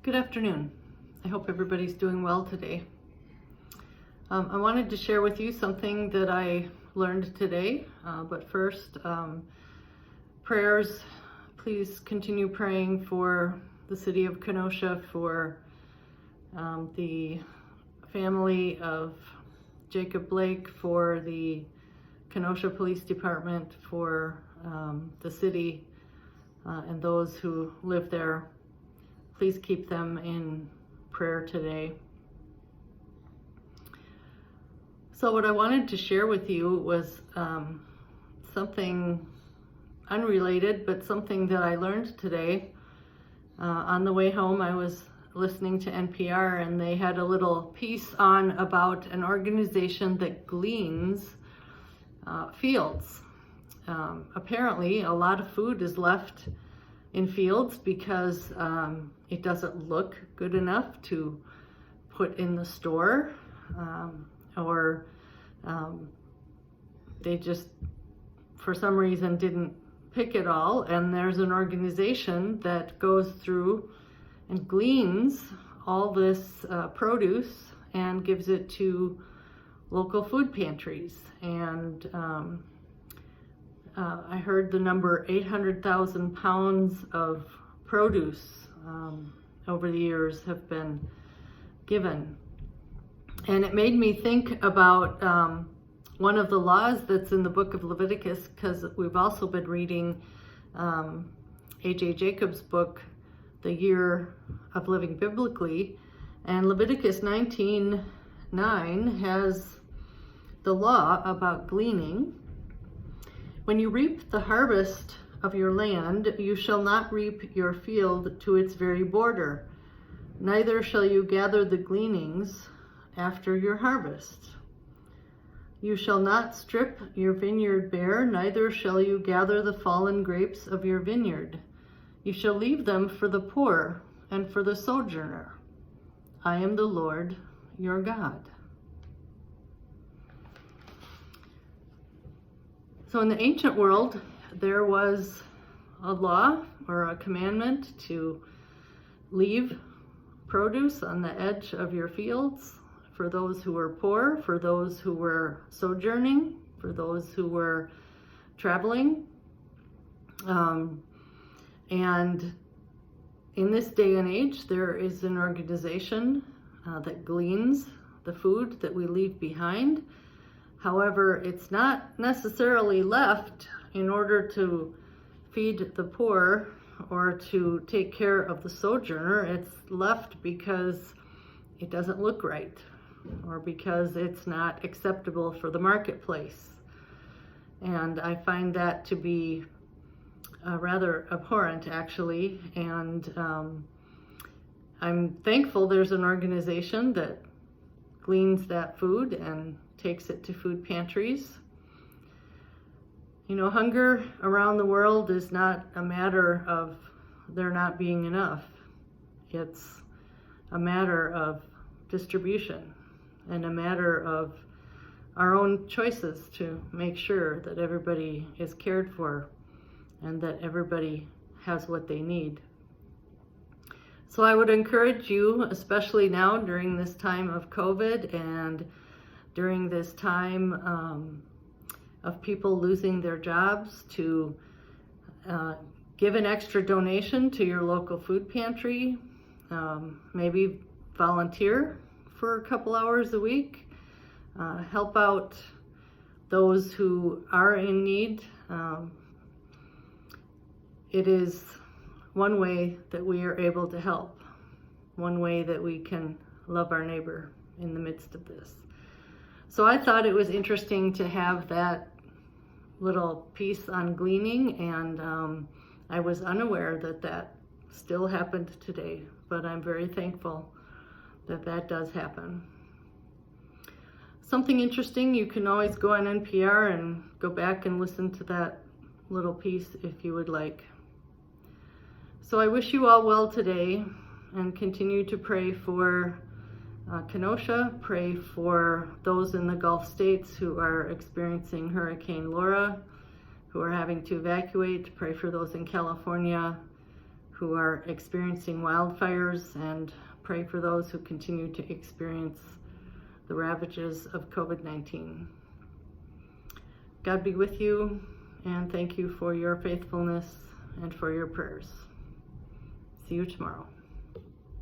Good afternoon. I hope everybody's doing well today. I wanted to share with you something that I learned today, but first, prayers. Please continue praying for the city of Kenosha, for the family of Jacob Blake, for the Kenosha Police Department, for the city and those who live there. Please keep them in prayer today. So what I wanted to share with you was something unrelated, but something that I learned today. On the way home, I was listening to NPR, and they had a little piece on about an organization that gleans fields. Apparently, a lot of food is left in fields because it doesn't look good enough to put in the store, or they just, for some reason, didn't pick it all. And there's an organization that goes through and gleans all this produce and gives it to local food pantries. And I heard the number 800,000 pounds of produce over the years have been given. And it made me think about one of the laws that's in the book of Leviticus, because we've also been reading A.J. Jacobs' book, The Year of Living Biblically. And Leviticus 19:9 has the law about gleaning. When you reap the harvest of your land, you shall not reap your field to its very border, neither shall you gather the gleanings after your harvest. You shall not strip your vineyard bare, neither shall you gather the fallen grapes of your vineyard. You shall leave them for the poor and for the sojourner. I am the Lord your God. So in the ancient world, there was a law or a commandment to leave produce on the edge of your fields for those who were poor, for those who were sojourning, for those who were traveling. And in this day and age, there is an organization that gleans the food that we leave behind. However, it's not necessarily left in order to feed the poor or to take care of the sojourner. It's left because it doesn't look right, or because it's not acceptable for the marketplace. And I find that to be rather abhorrent, actually. And I'm thankful there's an organization that gleans that food and takes it to food pantries. You know, hunger around the world is not a matter of there not being enough. It's a matter of distribution and a matter of our own choices to make sure that everybody is cared for and that everybody has what they need. So I would encourage you, especially now during this time of COVID and during this time of people losing their jobs, to give an extra donation to your local food pantry, maybe volunteer for a couple hours a week, help out those who are in need. It is one way that we are able to help, one way that we can love our neighbor in the midst of this. So I thought it was interesting to have that little piece on gleaning, and I was unaware that that still happened today, but I'm very thankful that that does happen. Something interesting, you can always go on NPR and go back and listen to that little piece if you would like. So I wish you all well today, and continue to pray for Kenosha, pray for those in the Gulf states who are experiencing Hurricane Laura, who are having to evacuate, pray for those in California who are experiencing wildfires, and pray for those who continue to experience the ravages of COVID-19. God be with you, and thank you for your faithfulness and for your prayers. See you tomorrow.